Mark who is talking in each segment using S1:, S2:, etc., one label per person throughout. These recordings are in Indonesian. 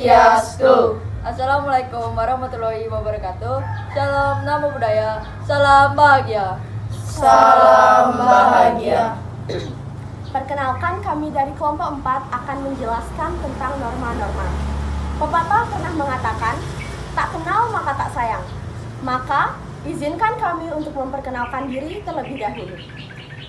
S1: Swastiastu.
S2: Assalamualaikum warahmatullahi wabarakatuh. Salam namo budaya, salam bahagia.
S1: Salam bahagia.
S3: Perkenalkan, kami dari kelompok 4 akan menjelaskan tentang norma-norma. Pepatah pernah mengatakan, tak kenal maka tak sayang. Maka, izinkan kami untuk memperkenalkan diri terlebih dahulu.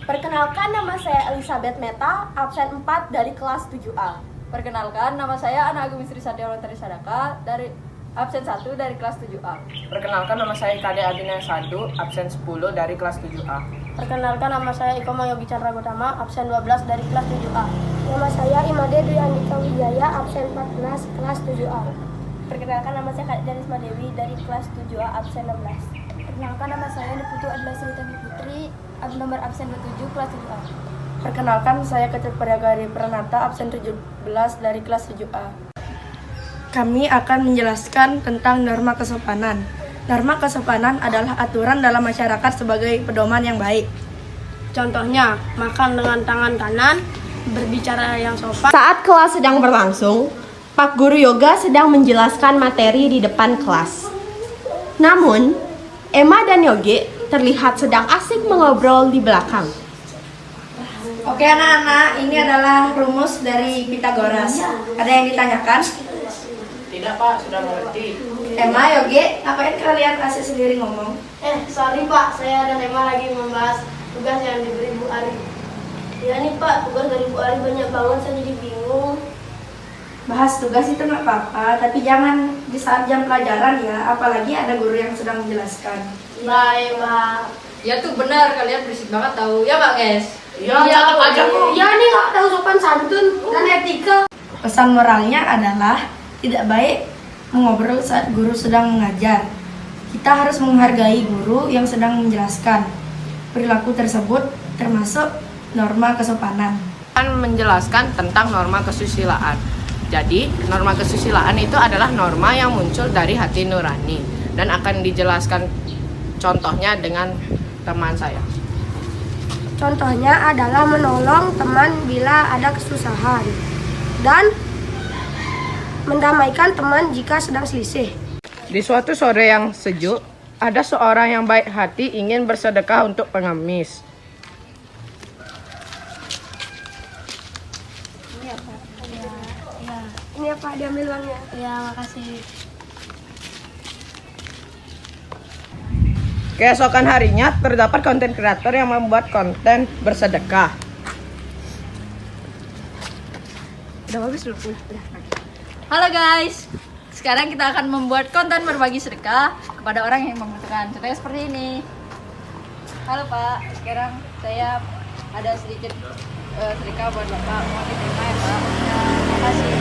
S3: Perkenalkan, nama saya Elizabeth Meta, absen 4 dari kelas 7A.
S2: Perkenalkan, nama saya Ana Agung Istri Satya Wulandari Sadaka dari absen 1 dari kelas 7A.
S4: Perkenalkan, nama saya Kade Abinaya Sadu, absen 10 dari kelas 7A.
S5: Perkenalkan, nama saya Iko Yogi Chandra Gotama, absen 12 dari kelas 7A.
S3: Nama saya Imade Dwi Andika Wijaya, absen 14, kelas 7A.
S5: Perkenalkan, nama saya Kak Janisma Dewi dari kelas 7A, absen 16.
S3: Perkenalkan, nama saya Deputu Adla Sritami Putri, nomor absen 27, kelas 7A.
S5: Perkenalkan, saya Kecut Pradagari Pranata, absen 17 dari kelas 7A. Kami akan menjelaskan tentang norma kesopanan. Norma kesopanan adalah aturan dalam masyarakat sebagai pedoman yang baik. Contohnya, makan dengan tangan kanan, berbicara yang sopan.
S1: Saat kelas sedang berlangsung, Pak Guru Yoga sedang menjelaskan materi di depan kelas. Namun, Emma dan Yogi terlihat sedang asik mengobrol di belakang.
S5: Oke anak-anak, ini adalah rumus dari Pitagoras. Ada yang ditanyakan?
S4: Tidak Pak, sudah mengerti.
S5: Emma, Yogi, ngapain kalian asik sendiri ngomong?
S6: Sorry Pak, saya dan Emma lagi membahas tugas yang diberi Bu Ari. Ya nih Pak, tugas dari Bu Ari banyak banget, saya jadi bingung.
S5: Bahas tugas itu nggak apa-apa, tapi jangan di saat jam pelajaran ya, apalagi ada guru yang sedang menjelaskan.
S6: Baik Pak.
S2: Ya tuh benar, kalian berisik banget tahu. Ya Pak, guys?
S4: Iya, cakap aja kok.
S6: Ya nih nggak tahu sopan santun dan etika.
S5: Pesan moralnya adalah tidak baik mengobrol saat guru sedang mengajar. Kita harus menghargai guru yang sedang menjelaskan. Perilaku tersebut termasuk norma kesopanan.
S4: Akan menjelaskan tentang norma kesusilaan. Jadi, norma kesusilaan itu adalah norma yang muncul dari hati nurani dan akan dijelaskan contohnya dengan teman saya.
S3: Contohnya adalah menolong teman bila ada kesusahan dan mendamaikan teman jika sedang selisih.
S4: Di suatu sore yang sejuk, ada seorang yang baik hati ingin bersedekah untuk pengemis.
S3: Ini ya Pak, diambil uangnya.
S6: Ya makasih.
S4: Keesokan harinya terdapat konten kreator yang membuat konten bersedekah.
S5: Udah bagus belum?
S2: Halo guys, sekarang kita akan membuat konten berbagi sedekah kepada orang yang membutuhkan. Contohnya seperti ini. Halo Pak, sekarang saya ada sedikit sedekah buat Bapak. Mau diterima ya Pak? Ya, terima kasih.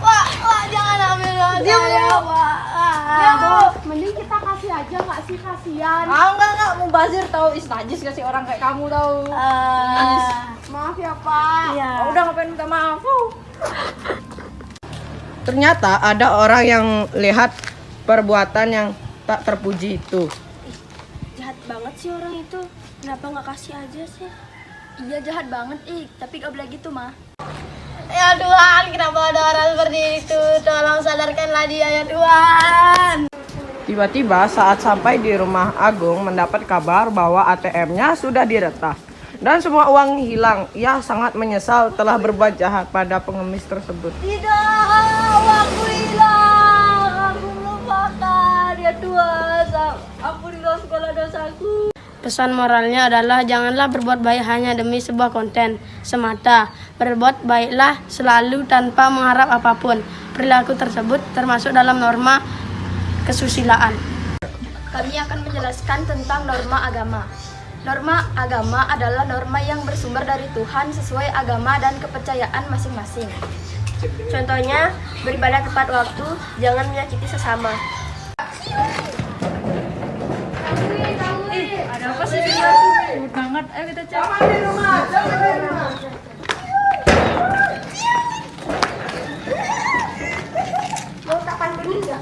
S6: Wah, jangan ambil uang saya Pak.
S3: Mending kita kasih aja, nggak sih, kasihan.
S2: Enggak, mubazir tahu, najis kasih orang kayak kamu tahu.
S3: Maaf ya Pak.
S2: Udah ngapain minta maaf?
S4: Ternyata ada orang yang lihat perbuatan yang tak terpuji itu.
S3: Jahat banget sih orang itu. Kenapa nggak kasih aja sih? Iya jahat banget, tapi gak boleh gitu mah.
S6: Ya Tuhan, kenapa ada orang seperti itu? Tolong sadarkanlah dia ya Tuhan.
S4: Tiba-tiba saat sampai di rumah Agung mendapat kabar bahwa ATM-nya sudah diretas dan semua uang hilang. Ia sangat menyesal telah berbuat jahat pada pengemis tersebut.
S2: Tidak, aku hilang. Aku melupakan ya Tuhan. Ampunilah segala dosaku.
S5: Pesan moralnya adalah janganlah berbuat baik hanya demi sebuah konten semata. Berbuat baiklah selalu tanpa mengharap apapun. Perilaku tersebut termasuk dalam norma kesusilaan.
S3: Kami akan menjelaskan tentang norma agama. Norma agama adalah norma yang bersumber dari Tuhan sesuai agama dan kepercayaan masing-masing. Contohnya, beribadah tepat waktu, jangan menyakiti sesama.
S2: Ada apa sih dia? Ribut banget. Ayo kita cek. Jangan di rumah.
S3: Mau tak pantunin nggak?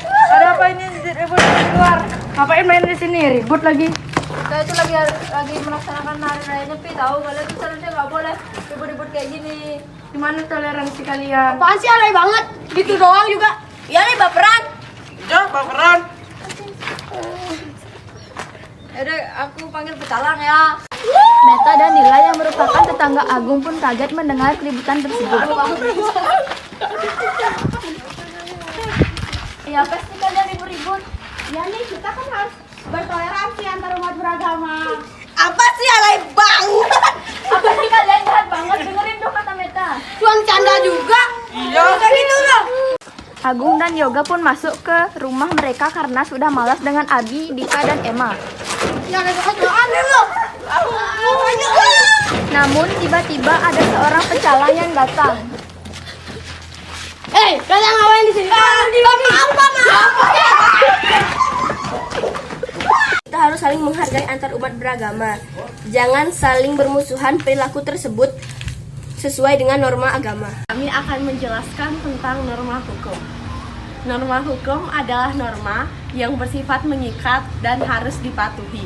S2: Ada apa ini ribut di luar?
S5: Ngapain main di sini? Ribut lagi.
S2: Kita itu lagi lagi melaksanakan hari raya Nyepi tahu. Kalian tuh seharusnya nggak boleh ribut-ribut kayak gini.
S5: Gimana toleransi kalian?
S6: Apaan sih alay banget? Gitu doang juga. Ya nih baperan.
S4: Ya, baperan.
S2: Yaudah, aku panggil pecalang ya. Meta dan Nila yang merupakan tetangga Agung pun kaget mendengar keributan tersebut. Ya apa sih kalian ribut-ribut?
S1: Ya nih, kita kan harus bertoleransi antar umat beragama.
S6: Apa sih alay banget?
S2: Apa sih kalian jahat banget? Dengerin dong kata Meta.
S6: Cuang canda juga. Iya. Kayak gitu loh.
S2: Agung dan Yoga pun masuk ke rumah mereka karena sudah malas dengan Abi, Dika, dan Emma.
S6: Ya aneh loh.
S2: Namun tiba-tiba ada seorang pecalang yang datang.
S6: Kalian ngapain di sini? Maaf. Kita harus saling menghargai antar umat beragama. Jangan saling bermusuhan. Perilaku tersebut sesuai dengan norma agama.
S1: Kami akan menjelaskan tentang norma hukum. Norma hukum adalah norma yang bersifat mengikat dan harus dipatuhi.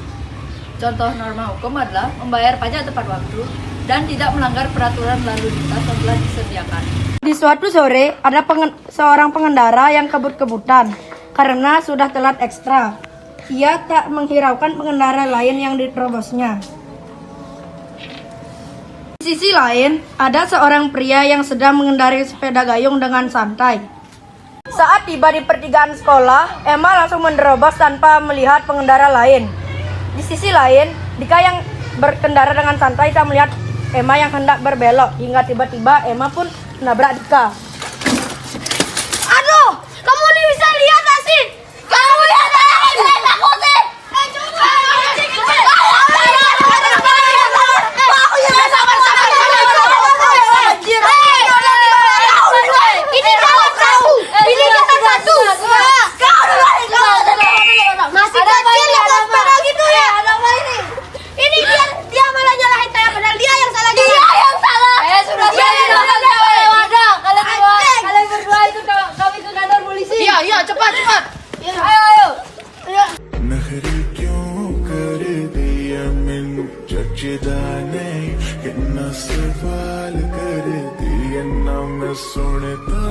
S2: Contoh norma hukum adalah membayar pajak tepat waktu dan tidak melanggar peraturan lalu lintas yang telah disediakan.
S5: Di suatu sore, ada seorang pengendara yang kebut-kebutan karena sudah telat ekstra. Ia tak menghiraukan pengendara lain yang diterobosnya. Di sisi lain, ada seorang pria yang sedang mengendarai sepeda gayung dengan santai. Saat tiba di pertigaan sekolah, Emma langsung menerobos tanpa melihat pengendara lain. Di sisi lain, Dika yang berkendara dengan santai tak melihat Emma yang hendak berbelok, hingga tiba-tiba Emma pun menabrak Dika.
S6: Aduh, kamu nih bisa lihat gak sih? Kamu lihat saya takut sih. Ini nomor satu. Ini nomor satu. Masih kecil ya sepeda gitu ya. Ini dia malah nyalahin saya, padahal dia yang salah. Dia yang salah.
S2: Sudah kalian berdua itu kami ke kantor polisi.
S4: Iya, cepat.
S2: Ayo.
S7: नखरे क्यों कर दिया मैनू जचदा नहीं कितना सवाल कर दिया ना मैं सुनता